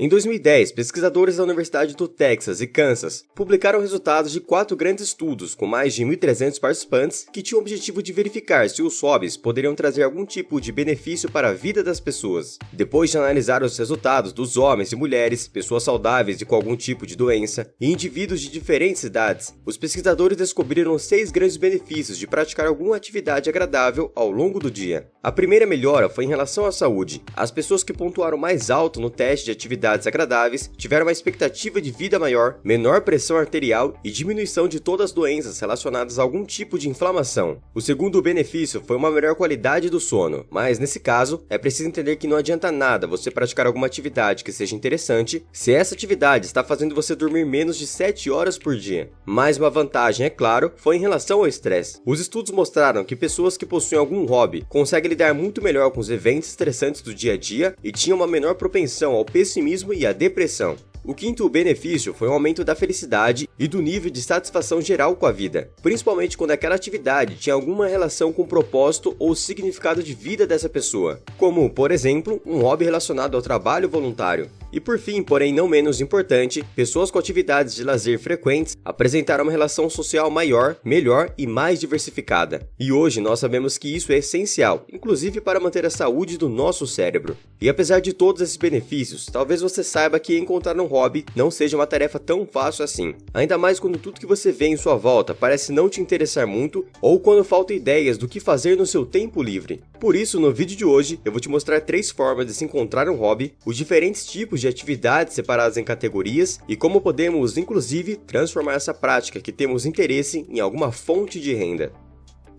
Em 2010, pesquisadores da Universidade do Texas e Kansas publicaram resultados de 4 grandes estudos com mais de 1.300 participantes que tinham o objetivo de verificar se os hobbies poderiam trazer algum tipo de benefício para a vida das pessoas. Depois de analisar os resultados dos homens e mulheres, pessoas saudáveis e com algum tipo de doença, e indivíduos de diferentes idades, os pesquisadores descobriram 6 grandes benefícios de praticar alguma atividade agradável ao longo do dia. A primeira melhora foi em relação à saúde. As pessoas que pontuaram mais alto no teste de atividades agradáveis tiveram uma expectativa de vida maior, menor pressão arterial e diminuição de todas as doenças relacionadas a algum tipo de inflamação. O segundo benefício foi uma melhor qualidade do sono, mas nesse caso é preciso entender que não adianta nada você praticar alguma atividade que seja interessante se essa atividade está fazendo você dormir menos de 7 horas por dia. Mais uma vantagem, é claro, foi em relação ao estresse. Os estudos mostraram que pessoas que possuem algum hobby conseguem lidar muito melhor com os eventos estressantes do dia a dia e tinham uma menor propensão ao pessimismo e à depressão. O quinto benefício foi um aumento da felicidade e do nível de satisfação geral com a vida, principalmente quando aquela atividade tinha alguma relação com o propósito ou significado de vida dessa pessoa, como, por exemplo, um hobby relacionado ao trabalho voluntário. E por fim, porém não menos importante, pessoas com atividades de lazer frequentes apresentaram uma relação social maior, melhor e mais diversificada. E hoje nós sabemos que isso é essencial, inclusive para manter a saúde do nosso cérebro. E apesar de todos esses benefícios, talvez você saiba que encontrar um hobby não seja uma tarefa tão fácil assim. Ainda mais quando tudo que você vê em sua volta parece não te interessar muito ou quando faltam ideias do que fazer no seu tempo livre. Por isso, no vídeo de hoje, eu vou te mostrar 3 formas de se encontrar um hobby, os diferentes tipos de atividades separadas em categorias e como podemos, inclusive, transformar essa prática que temos interesse em alguma fonte de renda.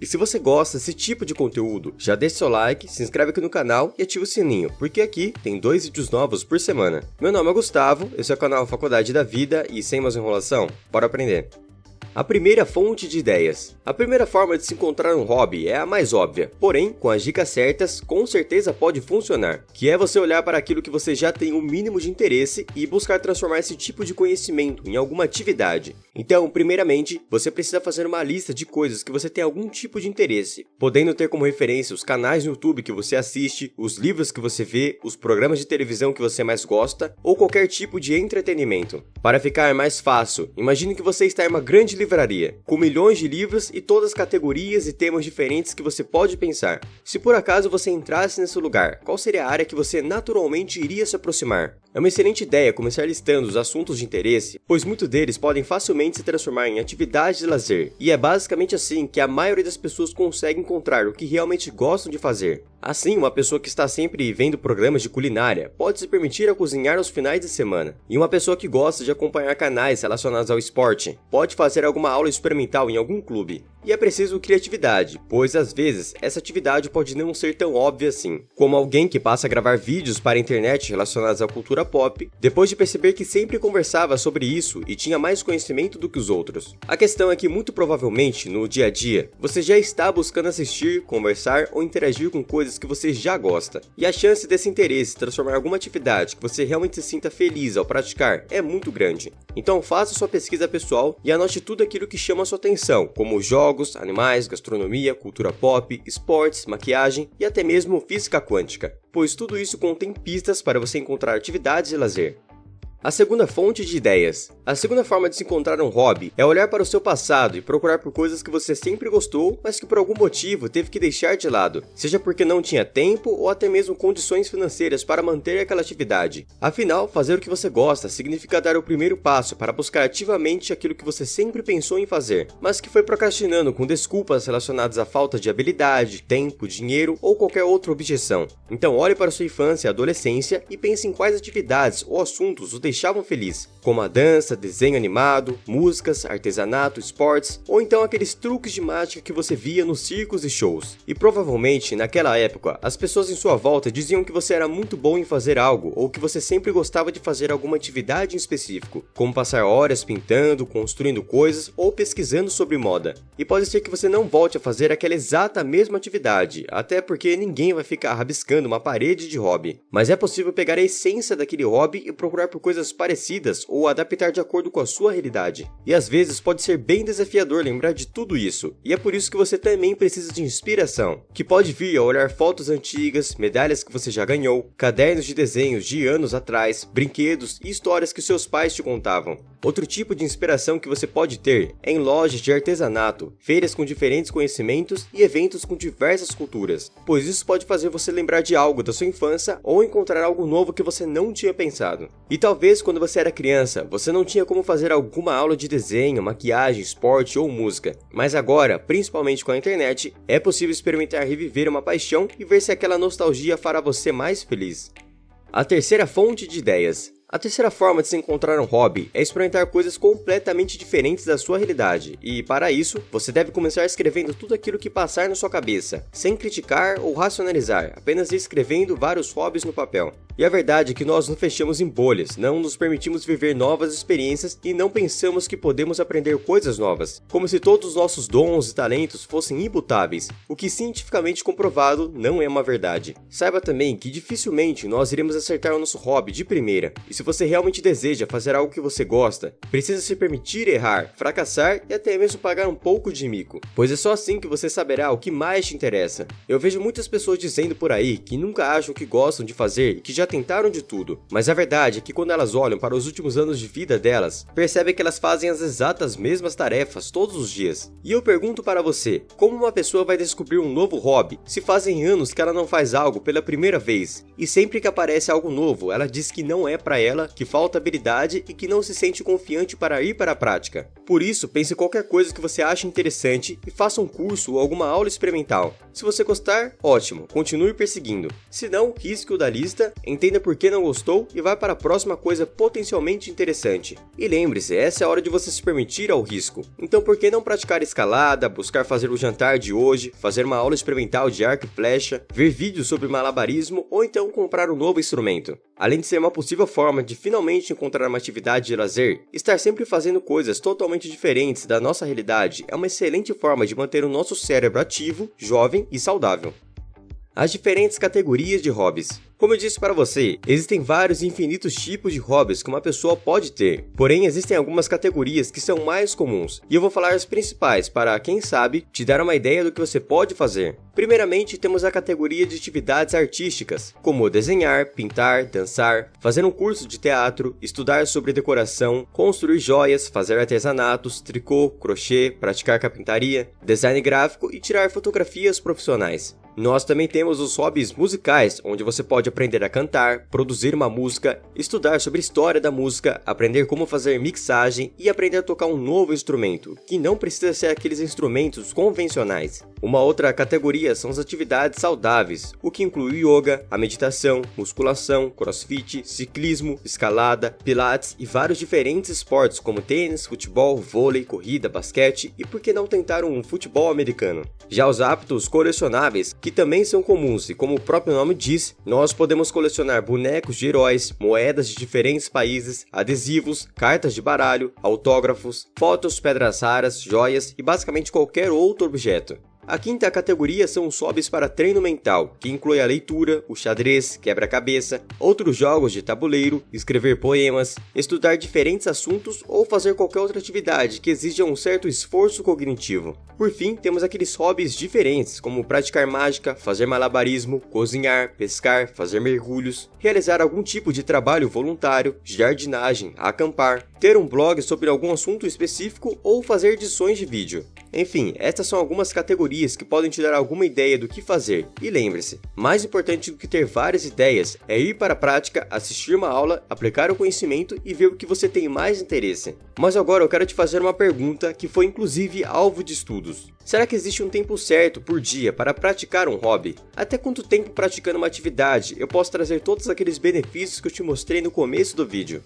E se você gosta desse tipo de conteúdo, já deixa seu like, se inscreve aqui no canal e ativa o sininho, porque aqui tem 2 vídeos novos por semana. Meu nome é Gustavo, esse é o canal Faculdade da Vida e sem mais enrolação, bora aprender! A primeira fonte de ideias. A primeira forma de se encontrar um hobby é a mais óbvia, porém, com as dicas certas, com certeza pode funcionar, que é você olhar para aquilo que você já tem o mínimo de interesse e buscar transformar esse tipo de conhecimento em alguma atividade. Então, primeiramente, você precisa fazer uma lista de coisas que você tem algum tipo de interesse, podendo ter como referência os canais no YouTube que você assiste, os livros que você vê, os programas de televisão que você mais gosta, ou qualquer tipo de entretenimento. Para ficar mais fácil, imagine que você está em uma grande livraria, com milhões de livros e todas as categorias e temas diferentes que você pode pensar. Se por acaso você entrasse nesse lugar, qual seria a área que você naturalmente iria se aproximar? É uma excelente ideia começar listando os assuntos de interesse, pois muitos deles podem facilmente se transformar em atividades de lazer, e é basicamente assim que a maioria das pessoas consegue encontrar o que realmente gostam de fazer. Assim, uma pessoa que está sempre vendo programas de culinária pode se permitir a cozinhar aos finais de semana, e uma pessoa que gosta de acompanhar canais relacionados ao esporte pode fazer alguma aula experimental em algum clube. E é preciso criatividade, pois às vezes essa atividade pode não ser tão óbvia assim, como alguém que passa a gravar vídeos para a internet relacionados à cultura pop, depois de perceber que sempre conversava sobre isso e tinha mais conhecimento do que os outros. A questão é que muito provavelmente, no dia a dia, você já está buscando assistir, conversar ou interagir com coisas que você já gosta. E a chance desse interesse transformar em alguma atividade que você realmente se sinta feliz ao praticar é muito grande. Então faça sua pesquisa pessoal e anote tudo aquilo que chama a sua atenção, como jogos, animais, gastronomia, cultura pop, esportes, maquiagem e até mesmo física quântica, pois tudo isso contém pistas para você encontrar atividades de lazer. A segunda fonte de ideias. A segunda forma de se encontrar um hobby é olhar para o seu passado e procurar por coisas que você sempre gostou, mas que por algum motivo teve que deixar de lado, seja porque não tinha tempo ou até mesmo condições financeiras para manter aquela atividade. Afinal, fazer o que você gosta significa dar o primeiro passo para buscar ativamente aquilo que você sempre pensou em fazer, mas que foi procrastinando com desculpas relacionadas à falta de habilidade, tempo, dinheiro ou qualquer outra objeção. Então olhe para sua infância e adolescência e pense em quais atividades ou assuntos o deixavam feliz, como a dança, desenho animado, músicas, artesanato, esportes, ou então aqueles truques de mágica que você via nos circos e shows. E provavelmente, naquela época, as pessoas em sua volta diziam que você era muito bom em fazer algo, ou que você sempre gostava de fazer alguma atividade em específico, como passar horas pintando, construindo coisas ou pesquisando sobre moda. E pode ser que você não volte a fazer aquela exata mesma atividade, até porque ninguém vai ficar rabiscando uma parede de hobby. Mas é possível pegar a essência daquele hobby e procurar por coisas coisas parecidas ou adaptar de acordo com a sua realidade. E às vezes pode ser bem desafiador lembrar de tudo isso, e é por isso que você também precisa de inspiração, que pode vir ao olhar fotos antigas, medalhas que você já ganhou, cadernos de desenhos de anos atrás, brinquedos e histórias que seus pais te contavam. Outro tipo de inspiração que você pode ter é em lojas de artesanato, feiras com diferentes conhecimentos e eventos com diversas culturas, pois isso pode fazer você lembrar de algo da sua infância ou encontrar algo novo que você não tinha pensado. E talvez quando você era criança, você não tinha como fazer alguma aula de desenho, maquiagem, esporte ou música, mas agora, principalmente com a internet, é possível experimentar reviver uma paixão e ver se aquela nostalgia fará você mais feliz. A terceira fonte de ideias. A terceira forma de se encontrar um hobby é experimentar coisas completamente diferentes da sua realidade, e para isso, você deve começar escrevendo tudo aquilo que passar na sua cabeça, sem criticar ou racionalizar, apenas escrevendo vários hobbies no papel. E a verdade é que nós nos fechamos em bolhas, não nos permitimos viver novas experiências e não pensamos que podemos aprender coisas novas, como se todos os nossos dons e talentos fossem imutáveis, o que cientificamente comprovado não é uma verdade. Saiba também que dificilmente nós iremos acertar o nosso hobby de primeira, e se você realmente deseja fazer algo que você gosta, precisa se permitir errar, fracassar e até mesmo pagar um pouco de mico, pois é só assim que você saberá o que mais te interessa. Eu vejo muitas pessoas dizendo por aí que nunca acham que gostam de fazer e que já tentaram de tudo, mas a verdade é que quando elas olham para os últimos anos de vida delas, percebem que elas fazem as exatas mesmas tarefas todos os dias. E eu pergunto para você, como uma pessoa vai descobrir um novo hobby se fazem anos que ela não faz algo pela primeira vez, e sempre que aparece algo novo, ela diz que não é para ela, que falta habilidade e que não se sente confiante para ir para a prática. Por isso, pense em qualquer coisa que você ache interessante e faça um curso ou alguma aula experimental. Se você gostar, ótimo, continue perseguindo. Se não, risque-o da lista, entenda por que não gostou e vá para a próxima coisa potencialmente interessante. E lembre-se, essa é a hora de você se permitir ao risco. Então por que não praticar escalada, buscar fazer o jantar de hoje, fazer uma aula experimental de arco e flecha, ver vídeos sobre malabarismo ou então comprar um novo instrumento? Além de ser uma possível forma de finalmente encontrar uma atividade de lazer, estar sempre fazendo coisas totalmente diferentes da nossa realidade é uma excelente forma de manter o nosso cérebro ativo, jovem e saudável. As diferentes categorias de hobbies. Como eu disse para você, existem vários e infinitos tipos de hobbies que uma pessoa pode ter, porém existem algumas categorias que são mais comuns, e eu vou falar as principais para, quem sabe, te dar uma ideia do que você pode fazer. Primeiramente, temos a categoria de atividades artísticas, como desenhar, pintar, dançar, fazer um curso de teatro, estudar sobre decoração, construir joias, fazer artesanatos, tricô, crochê, praticar carpintaria, design gráfico e tirar fotografias profissionais. Nós também temos os hobbies musicais, onde você pode aprender a cantar, produzir uma música, estudar sobre história da música, aprender como fazer mixagem e aprender a tocar um novo instrumento, que não precisa ser aqueles instrumentos convencionais. Uma outra categoria são as atividades saudáveis, o que inclui yoga, a meditação, musculação, crossfit, ciclismo, escalada, pilates e vários diferentes esportes como tênis, futebol, vôlei, corrida, basquete e por que não tentar um futebol americano. Já os hábitos colecionáveis, que também são comuns e como o próprio nome diz, nós podemos colecionar bonecos de heróis, moedas de diferentes países, adesivos, cartas de baralho, autógrafos, fotos, pedras raras, joias e basicamente qualquer outro objeto. A quinta categoria são os hobbies para treino mental, que inclui a leitura, o xadrez, quebra-cabeça, outros jogos de tabuleiro, escrever poemas, estudar diferentes assuntos ou fazer qualquer outra atividade que exija um certo esforço cognitivo. Por fim, temos aqueles hobbies diferentes, como praticar mágica, fazer malabarismo, cozinhar, pescar, fazer mergulhos, realizar algum tipo de trabalho voluntário, jardinagem, acampar, ter um blog sobre algum assunto específico ou fazer edições de vídeo. Enfim, estas são algumas categorias que podem te dar alguma ideia do que fazer. E lembre-se, mais importante do que ter várias ideias é ir para a prática, assistir uma aula, aplicar o conhecimento e ver o que você tem mais interesse. Mas agora eu quero te fazer uma pergunta que foi inclusive alvo de estudos. Será que existe um tempo certo por dia para praticar um hobby? Até quanto tempo praticando uma atividade eu posso trazer todos aqueles benefícios que eu te mostrei no começo do vídeo?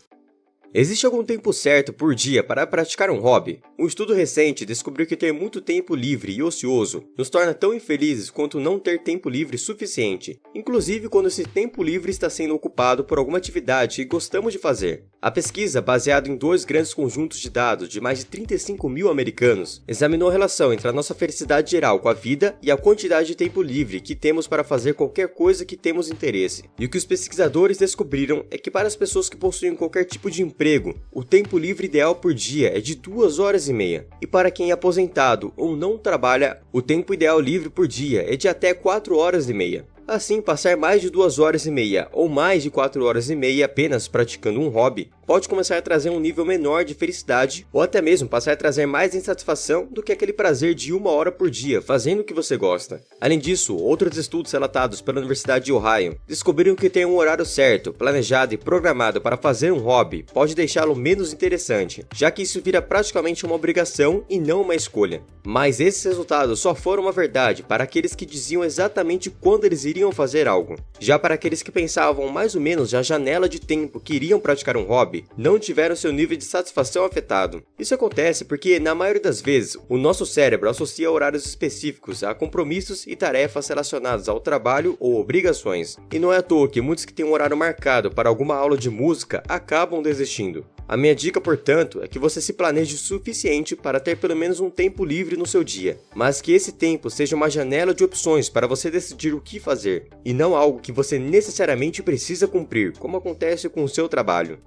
Existe algum tempo certo por dia para praticar um hobby? Um estudo recente descobriu que ter muito tempo livre e ocioso nos torna tão infelizes quanto não ter tempo livre suficiente, inclusive quando esse tempo livre está sendo ocupado por alguma atividade que gostamos de fazer. A pesquisa, baseada em 2 grandes conjuntos de dados de mais de 35 mil americanos, examinou a relação entre a nossa felicidade geral com a vida e a quantidade de tempo livre que temos para fazer qualquer coisa que temos interesse. E o que os pesquisadores descobriram é que para as pessoas que possuem qualquer tipo de emprego, o tempo livre ideal por dia é de 2 horas e meia. E para quem é aposentado ou não trabalha, o tempo ideal livre por dia é de até 4 horas e meia. Assim, passar mais de 2 horas e meia ou mais de 4 horas e meia apenas praticando um hobby pode começar a trazer um nível menor de felicidade ou até mesmo passar a trazer mais insatisfação do que aquele prazer de 1 hora por dia fazendo o que você gosta. Além disso, outros estudos relatados pela Universidade de Ohio descobriram que ter um horário certo, planejado e programado para fazer um hobby pode deixá-lo menos interessante, já que isso vira praticamente uma obrigação e não uma escolha. Mas esses resultados só foram uma verdade para aqueles que diziam exatamente quando eles iriam fazer algo. Já para aqueles que pensavam mais ou menos a janela de tempo que iriam praticar um hobby, não tiveram seu nível de satisfação afetado. Isso acontece porque, na maioria das vezes, o nosso cérebro associa horários específicos a compromissos e tarefas relacionados ao trabalho ou obrigações. E não é à toa que muitos que têm um horário marcado para alguma aula de música acabam desistindo. A minha dica, portanto, é que você se planeje o suficiente para ter pelo menos um tempo livre no seu dia, mas que esse tempo seja uma janela de opções para você decidir o que fazer, e não algo que você necessariamente precisa cumprir, como acontece com o seu trabalho.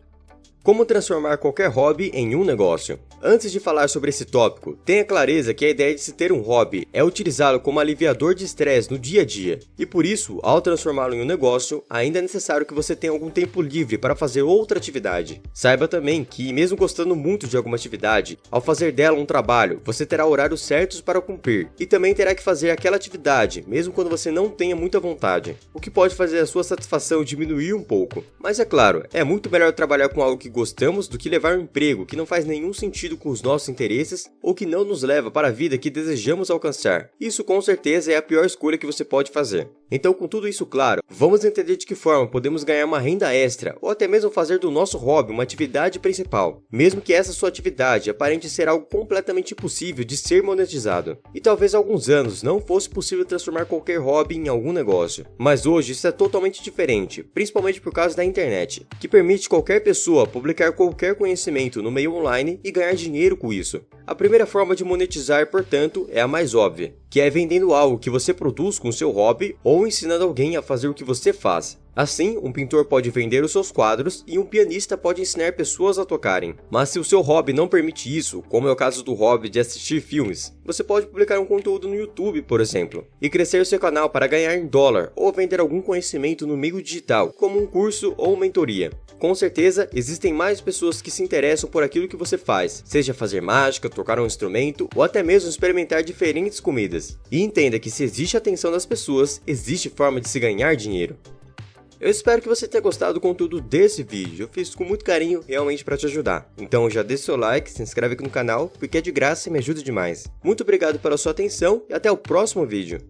Como transformar qualquer hobby em um negócio? Antes de falar sobre esse tópico, tenha clareza que a ideia de se ter um hobby é utilizá-lo como aliviador de estresse no dia a dia, e por isso, ao transformá-lo em um negócio, ainda é necessário que você tenha algum tempo livre para fazer outra atividade. Saiba também que, mesmo gostando muito de alguma atividade, ao fazer dela um trabalho, você terá horários certos para cumprir, e também terá que fazer aquela atividade, mesmo quando você não tenha muita vontade, o que pode fazer a sua satisfação diminuir um pouco. Mas é claro, é muito melhor trabalhar com algo que gostamos do que levar um emprego que não faz nenhum sentido com os nossos interesses ou que não nos leva para a vida que desejamos alcançar. Isso com certeza é a pior escolha que você pode fazer. Então, com tudo isso claro, vamos entender de que forma podemos ganhar uma renda extra ou até mesmo fazer do nosso hobby uma atividade principal, mesmo que essa sua atividade aparente ser algo completamente impossível de ser monetizado. E talvez há alguns anos não fosse possível transformar qualquer hobby em algum negócio, mas hoje isso é totalmente diferente, principalmente por causa da internet, que permite qualquer pessoa publicar qualquer conhecimento no meio online e ganhar dinheiro com isso. A primeira forma de monetizar, portanto, é a mais óbvia, que é vendendo algo que você produz com seu hobby ou ensinando alguém a fazer o que você faz. Assim, um pintor pode vender os seus quadros e um pianista pode ensinar pessoas a tocarem. Mas se o seu hobby não permite isso, como é o caso do hobby de assistir filmes, você pode publicar um conteúdo no YouTube, por exemplo, e crescer seu canal para ganhar em dólar ou vender algum conhecimento no meio digital, como um curso ou mentoria. Com certeza, existem mais pessoas que se interessam por aquilo que você faz, seja fazer mágica, tocar um instrumento ou até mesmo experimentar diferentes comidas. E entenda que se existe a atenção das pessoas, existe forma de se ganhar dinheiro. Eu espero que você tenha gostado do conteúdo desse vídeo, eu fiz com muito carinho realmente para te ajudar. Então já deixa seu like, se inscreve aqui no canal, porque é de graça e me ajuda demais. Muito obrigado pela sua atenção e até o próximo vídeo.